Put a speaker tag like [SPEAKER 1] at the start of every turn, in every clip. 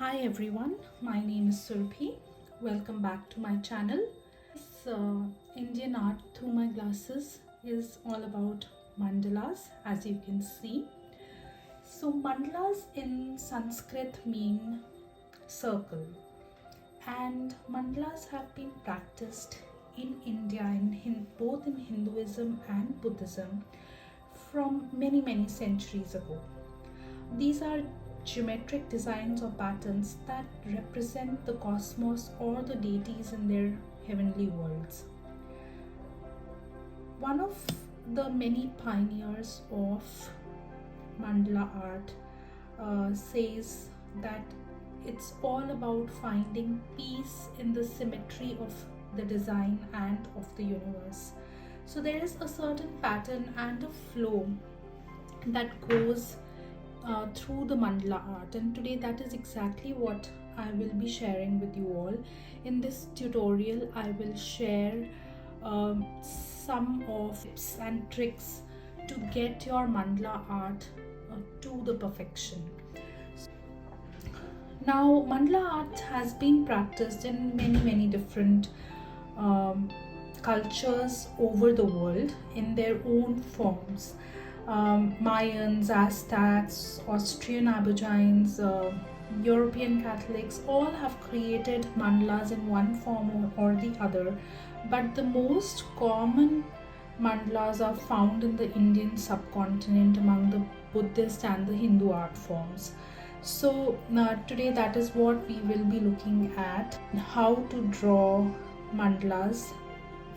[SPEAKER 1] Hi everyone, my name is Surabhi. Welcome back to my channel. This Indian art through my glasses is all about mandalas, as you can see. So mandalas in Sanskrit mean circle, and mandalas have been practiced in India both in Hinduism and Buddhism from many centuries ago. These are geometric designs or patterns that represent the cosmos or the deities in their heavenly worlds. One of the many pioneers of mandala art says that it's all about finding peace in the symmetry of the design and of the universe. So there is a certain pattern and a flow that goes through the mandala art, and today that is exactly what I will be sharing with you all. In this tutorial I will share some of tips and tricks to get your mandala art to the perfection. Now mandala art has been practiced in many different um, cultures over the world in their own forms. Mayans, Aztecs, Austrian Aboriginals, European Catholics all have created mandalas in one form or the other, but the most common mandalas are found in the Indian subcontinent among the Buddhist and the Hindu art forms. So today that is what we will be looking at, how to draw mandalas,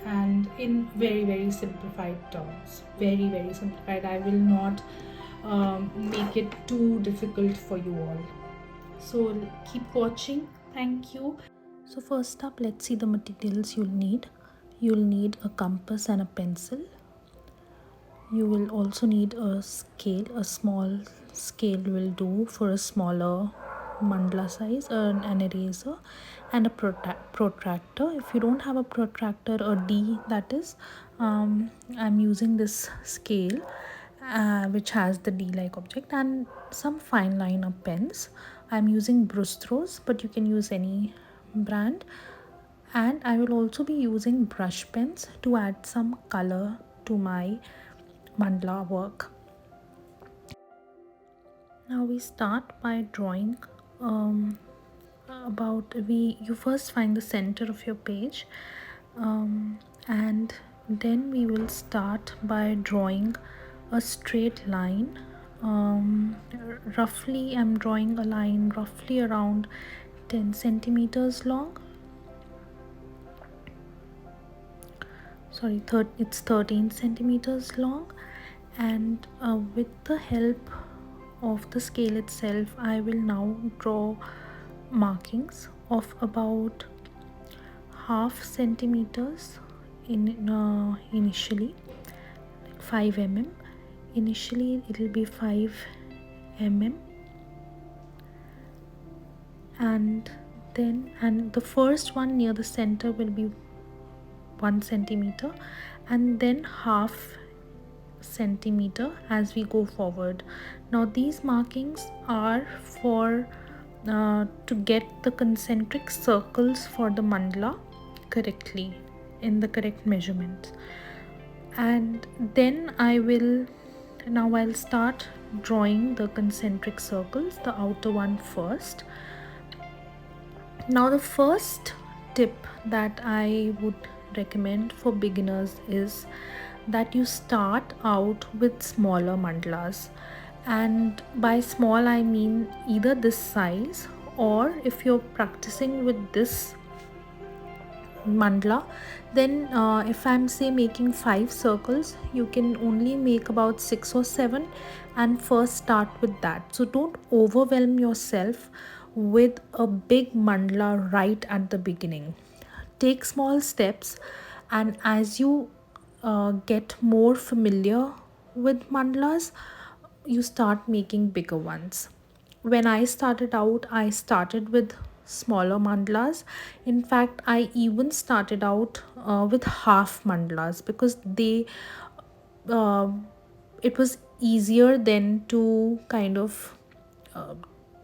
[SPEAKER 1] and in very simplified terms, very simplified. I will not make it too difficult for you all, so keep watching. Thank you.
[SPEAKER 2] So first up, let's see the materials you'll need. You'll need a compass and a pencil. You will also need a scale. A small scale will do for a smaller mandala size, an eraser, and a protractor. If you don't have a protractor, a D that is, I'm using this scale which has the D-like object, and some fine liner pens. I'm using Brustros, but you can use any brand. And I will also be using brush pens to add some color to my mandala work. Now we start by drawing you first find the center of your page, and then we will start by drawing a straight line. Roughly I'm drawing a line roughly around 10 centimeters long. Sorry, it's 13 centimeters long, and with the help of the scale itself I will now draw markings of about half centimeters initially, like 5 mm. Initially it will be 5 mm, and the first one near the center will be 1 centimeter, and then half centimeter as we go forward. Now these markings are for to get the concentric circles for the mandala correctly in the correct measurements. And then I'll start drawing the concentric circles, the outer one first. Now the first tip that I would recommend for beginners is that you start out with smaller mandalas, and by small I mean either this size, or if you're practicing with this mandala, then if I'm say making 5 circles, you can only make about 6 or 7 and first start with that. So don't overwhelm yourself with a big mandala right at the beginning. Take small steps, and as you get more familiar with mandalas, you start making bigger ones. When I started out, I started with smaller mandalas. In fact, I even started out with half mandalas because uh, it was easier then to kind of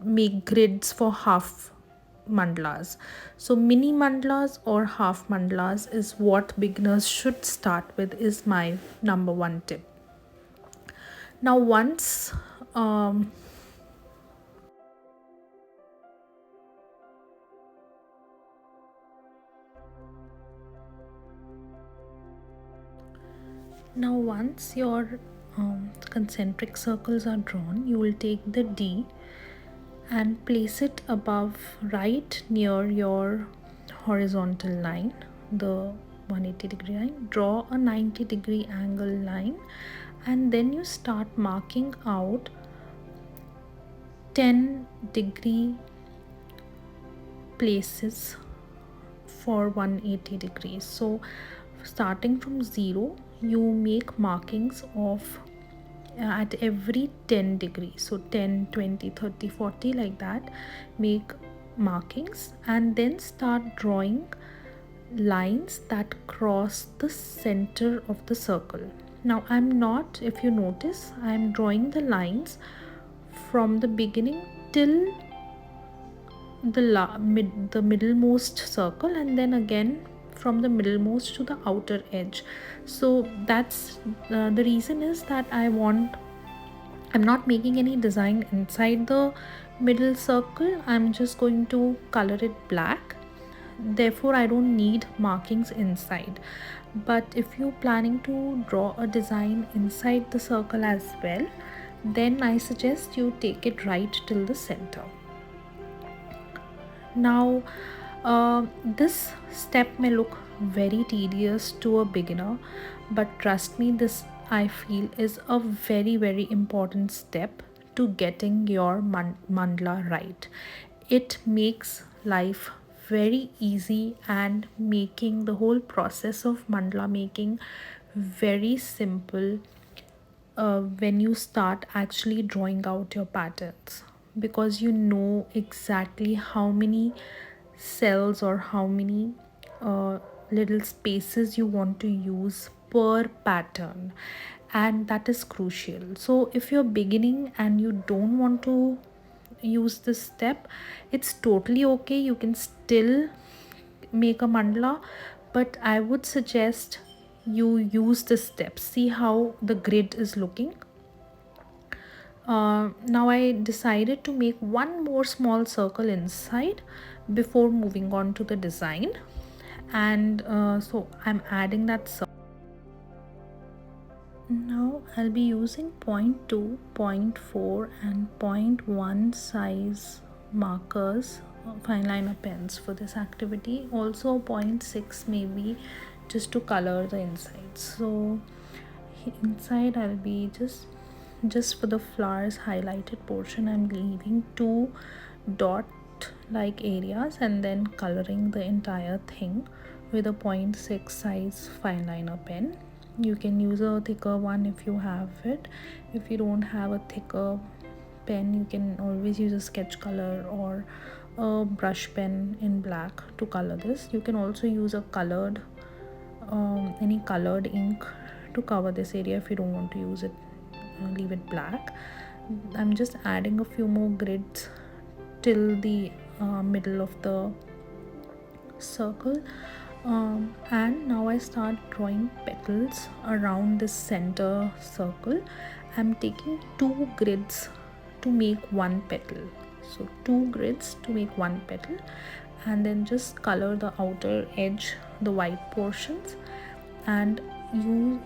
[SPEAKER 2] make grids for half mandalas. So mini mandalas or half mandalas is what beginners should start with, is my number one tip. Now once um, now once your concentric circles are drawn, you will take the D and place it above, right near your horizontal line, the 180-degree line. Draw a 90-degree angle line, and then you start marking out 10-degree places for 180 degrees. So starting from 0, you make markings of at every 10 degrees, so 10, 20, 30, 40, like that. Make markings and then start drawing lines that cross the center of the circle. Now I'm not, if you notice, I'm drawing the lines from the beginning till the middlemost circle, and then again from the middlemost to the outer edge. So that's the reason is that I'm not making any design inside the middle circle. I'm just going to color it black. Therefore, I don't need markings inside. But if you're planning to draw a design inside the circle as well, then I suggest you take it right till the center. Now, this step may look very tedious to a beginner, but trust me, this I feel is a very, very important step to getting your mandala right. It makes life very easy and making the whole process of mandala making very simple when you start actually drawing out your patterns, because you know exactly how many cells or how many little spaces you want to use per pattern, and that is crucial. So if you're beginning and you don't want to use this step, it's totally okay, you can still make a mandala, but I would suggest you use the steps. See how the grid is looking. Now I decided to make one more small circle inside before moving on to the design, and so I'm adding that circle. Now I'll be using 0.2, 0.4 and 0.1 size markers, fine liner pens for this activity. Also 0.6 maybe, just to color the insides. So inside I'll be just for the flowers highlighted portion, I'm leaving 2 dot like areas and then coloring the entire thing with a 0.6 size fine liner pen. You can use a thicker one if you have it. If you don't have a thicker pen, you can always use a sketch color or a brush pen in black to color this. You can also use a colored any colored ink to cover this area if you don't want to use it, leave it black. I'm just adding a few more grids till the middle of the circle, and now I start drawing petals around this center circle. I'm taking 2 grids to make one petal, so 2 grids to make one petal, and then just color the outer edge, the white portions, and you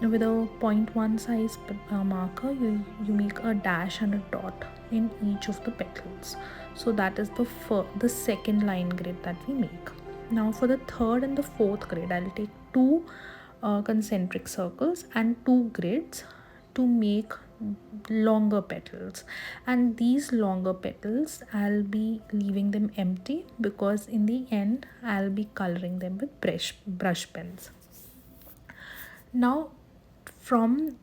[SPEAKER 2] with a 0.1 size marker you make a dash and a dot in each of the petals. So that is the second line grid that we make. Now for the third and the fourth grid, I'll take 2 concentric circles and 2 grids to make longer petals, and these longer petals I'll be leaving them empty because in the end I'll be coloring them with brush pens. Now from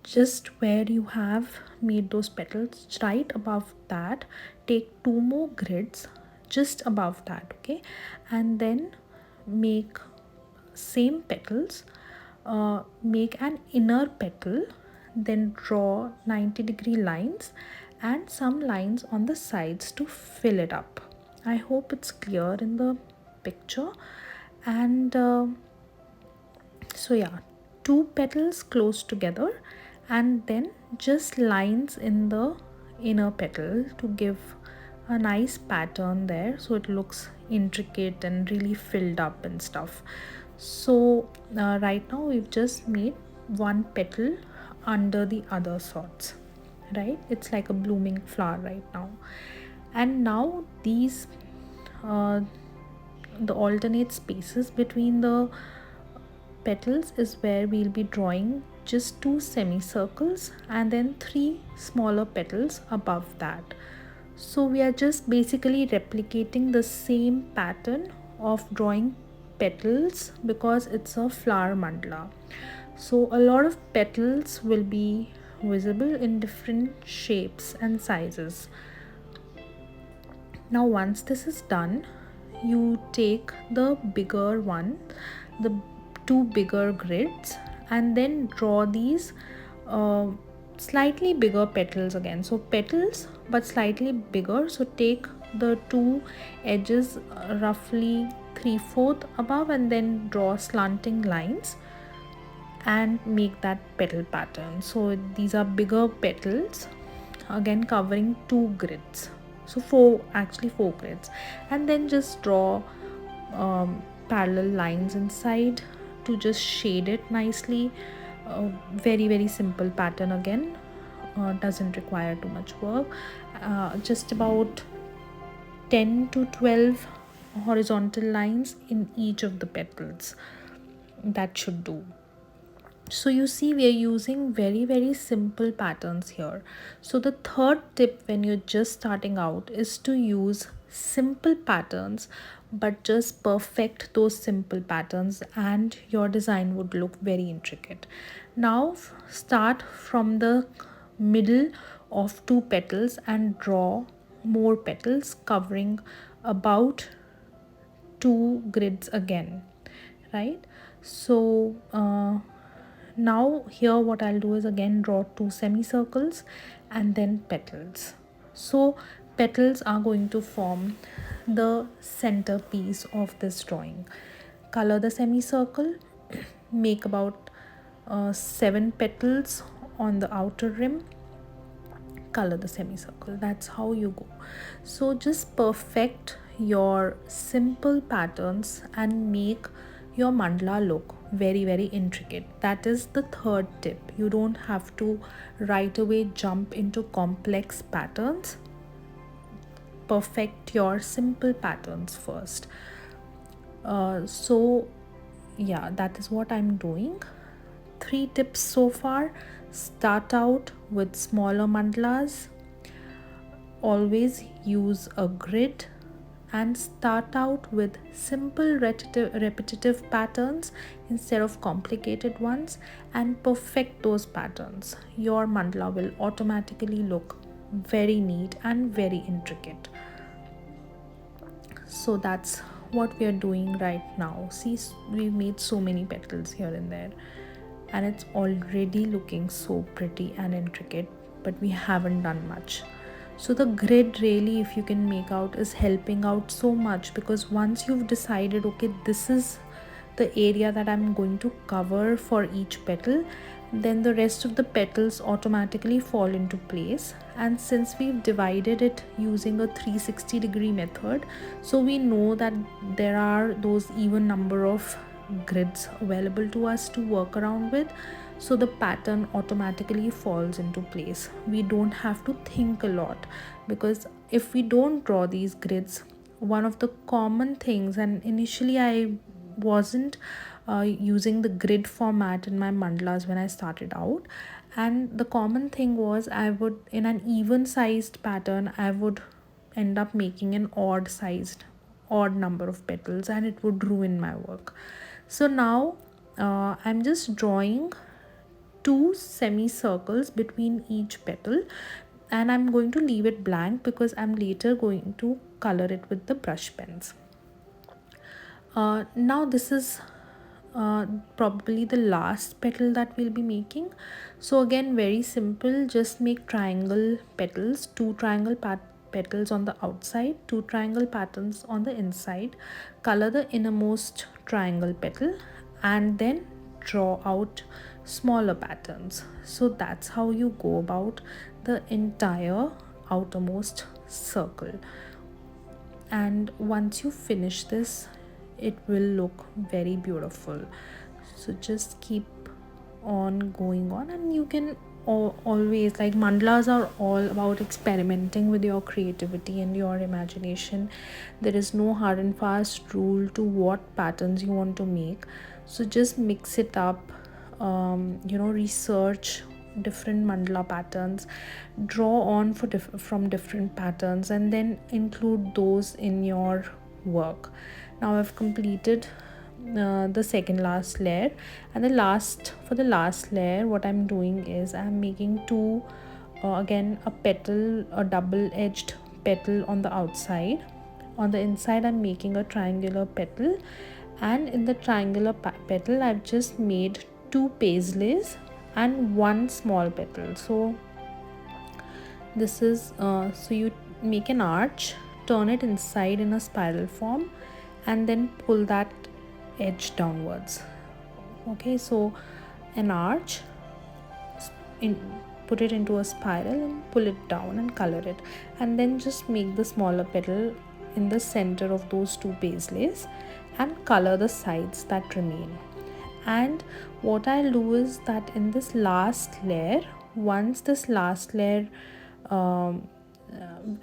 [SPEAKER 2] just where you have made those petals, right above that, take 2 more grids just above that, okay, and then make same petals, make an inner petal, then draw 90-degree lines and some lines on the sides to fill it up. I hope it's clear in the picture. And so yeah, two petals close together, and then just lines in the inner petal to give a nice pattern there, so it looks intricate and really filled up and stuff. So right now we've just made one petal under the other sorts, right? It's like a blooming flower right now. And now these the alternate spaces between the petals is where we'll be drawing just two semicircles and then three smaller petals above that. So we are just basically replicating the same pattern of drawing petals because it's a flower mandala. So a lot of petals will be visible in different shapes and sizes. Now once this is done, you take the bigger one, the two bigger grids, and then draw these slightly bigger petals again. So petals but slightly bigger. So take the two edges roughly 3/4 above and then draw slanting lines and make that petal pattern. So these are bigger petals, again covering two grids. So four grids, and then just draw parallel lines inside to just shade it nicely. Very simple pattern again, doesn't require too much work. Just about 10 to 12 horizontal lines in each of the petals, that should do. So you see we are using very simple patterns here. So the third tip when you're just starting out is to use simple patterns, but just perfect those simple patterns and your design would look very intricate. Now start from the middle of two petals and draw more petals covering about two grids again, right? So now here what I'll do is again draw two semicircles and then petals. So petals are going to form the centerpiece of this drawing. Color the semicircle, make about 7 petals on the outer rim, color the semicircle. That's how you go. So just perfect your simple patterns and make your mandala look very intricate. That is the third tip. You don't have to right away jump into complex patterns. Perfect your simple patterns first. So yeah, that is what I'm doing. 3 tips so far. Start out with smaller mandalas. Always use a grid and start out with simple repetitive patterns instead of complicated ones, and perfect those patterns. Your mandala will automatically look very neat and very intricate. So that's what we are doing right now. See, we've made so many petals here and there, and it's already looking so pretty and intricate, but we haven't done much. So the grid really, if you can make out, is helping out so much, because once you've decided, okay, this is the area that I'm going to cover for each petal, then the rest of the petals automatically fall into place. And since we've divided it using a 360-degree method, so we know that there are those even number of grids available to us to work around with, so the pattern automatically falls into place. We don't have to think a lot, because if we don't draw these grids, one of the common things, and initially I wasn't using the grid format in my mandalas when I started out, and the common thing was I would, in an even sized pattern, I would end up making an odd number of petals, and it would ruin my work. So now I'm just drawing two semicircles between each petal, and I'm going to leave it blank because I'm later going to color it with the brush pens. Now this is probably the last petal that we'll be making. So again, very simple, just make triangle petals, two triangle petals on the outside, two triangle patterns on the inside, color the innermost triangle petal, and then draw out smaller patterns. So that's how you go about the entire outermost circle. And once you finish this, it will look very beautiful. So just keep on going on, and you can always, like, mandalas are all about experimenting with your creativity and your imagination. There is no hard and fast rule to what patterns you want to make, so just mix it up. Research different mandala patterns, draw on from different patterns, and then include those in your work. Now I've completed the second last layer, and for the last layer, what I'm doing is I'm making two again a petal, a double-edged petal on the outside. On the inside, I'm making a triangular petal, and in the triangular petal I've just made two paisleys and one small petal. So this is so you make an arch, turn it inside in a spiral form, and then pull that edge downwards. Okay, so an arch, put it into a spiral and pull it down and color it, and then just make the smaller petal in the center of those two paisleys and color the sides that remain. And what I'll do is that in this last layer, once this last layer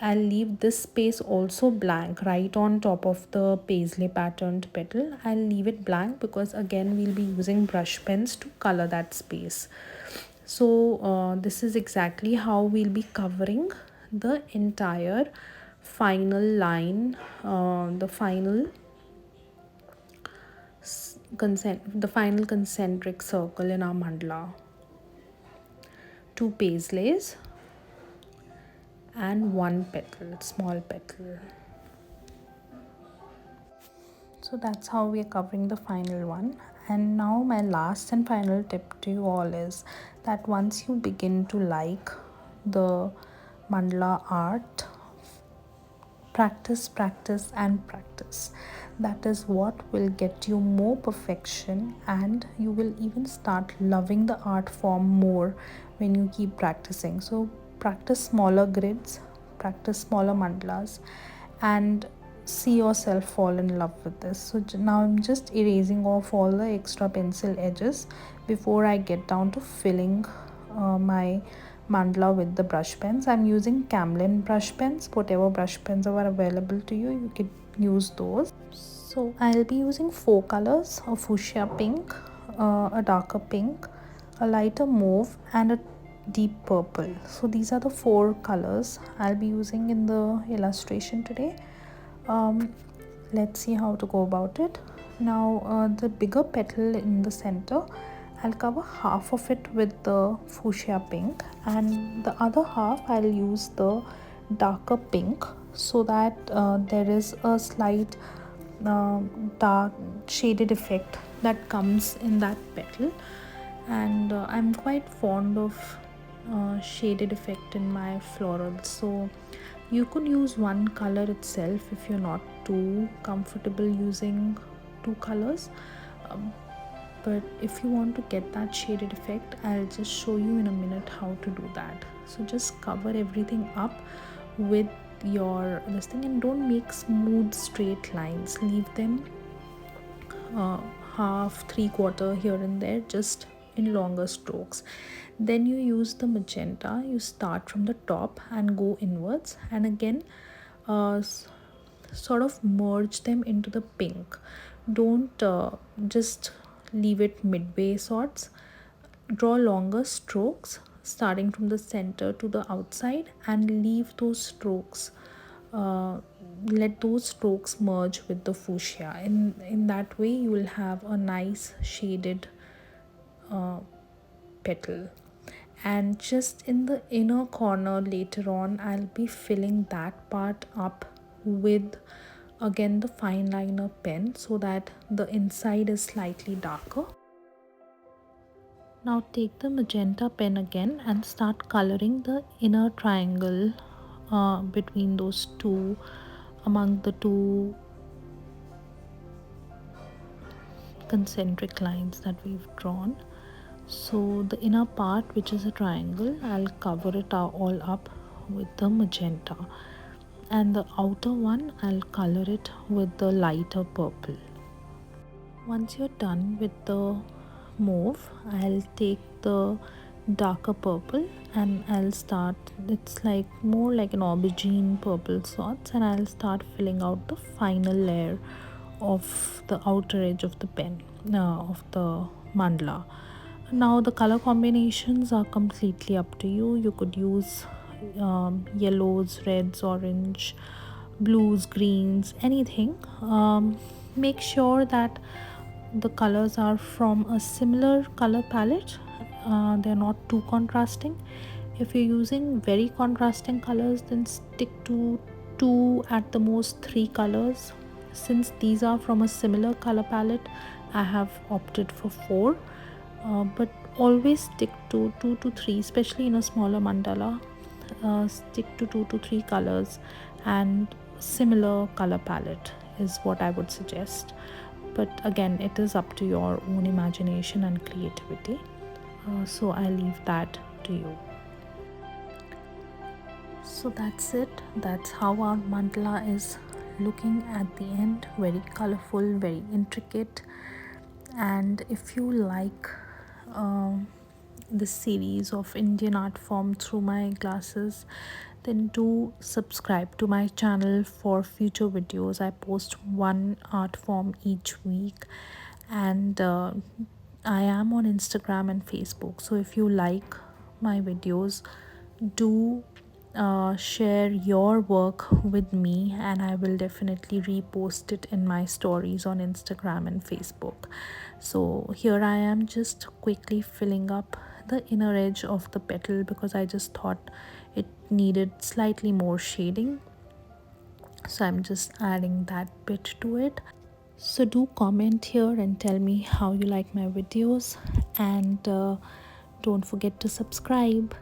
[SPEAKER 2] I'll leave this space also blank right on top of the paisley patterned petal. I'll leave it blank because again we'll be using brush pens to color that space. So this is exactly how we'll be covering the entire final line, the final concentric circle in our mandala. Two paisleys and one petal, small petal. So that's how we are covering the final one. And now my last and final tip to you all is that once you begin to like the mandala art, practice, practice and practice. That is what will get you more perfection, and you will even start loving the art form more when you keep practicing. So practice smaller grids, practice smaller mandalas, and see yourself fall in love with this. So now I'm just erasing off all the extra pencil edges before I get down to filling my mandala with the brush pens. I'm using Camlin brush pens. Whatever brush pens are available to you, you can use those. So I'll be using 4 colors: a fuchsia pink, a darker pink, a lighter mauve, and a deep purple. So these are the 4 colors I'll be using in the illustration today. Let's see how to go about it. Now the bigger petal in the center, I'll cover half of it with the fuchsia pink, and the other half I'll use the darker pink, so that there is a slight dark shaded effect that comes in that petal. And I'm quite fond of shaded effect in my florals, so you could use one color itself if you're not too comfortable using 2 colors. But if you want to get that shaded effect, I'll just show you in a minute how to do that. So just cover everything up with your this thing, and don't make smooth straight lines. Leave them half, 3/4 here and there, just in longer strokes. Then you use the magenta. You start from the top and go inwards, and again sort of merge them into the pink. Don't just leave it midway sorts. Draw longer strokes starting from the center to the outside, and leave those strokes, let those strokes merge with the fuchsia. In that way you will have a nice shaded petal. And just in the inner corner later on, I'll be filling that part up with again the fine liner pen so that the inside is slightly darker. Now take the magenta pen again and start coloring the inner triangle between those two, among the two concentric lines that we've drawn. So the inner part, which is a triangle, I'll cover it all up with the magenta, and the outer one I'll color it with the lighter purple. Once you're done with the mauve, I'll take the darker purple and I'll start, it's like more like an aubergine purple sorts, and I'll start filling out the final layer of the outer edge of the pen, of the mandala. Now the color combinations are completely up to you. You could use yellows, reds, orange, blues, greens, anything. Make sure that the colors are from a similar color palette. They're not too contrasting. If you're using very contrasting colors, then stick to 2, at the most 3 colors. Since these are from a similar color palette, I have opted for 4. But always stick to 2 to 3, especially in a smaller mandala. Stick to 2 to 3 colors, and similar color palette is what I would suggest. But again, it is up to your own imagination and creativity, so I leave that to you. So that's it. That's how our mandala is looking at the end. Very colorful, very intricate. And if you like this series of Indian art form through my glasses, then do subscribe to my channel for future videos. I post one art form each week, and I am on Instagram and Facebook. So if you like my videos, do share your work with me, and I will definitely repost it in my stories on Instagram and Facebook. So here I am just quickly filling up the inner edge of the petal because I just thought it needed slightly more shading. So I'm just adding that bit to it. So do comment here and tell me how you like my videos, and don't forget to subscribe.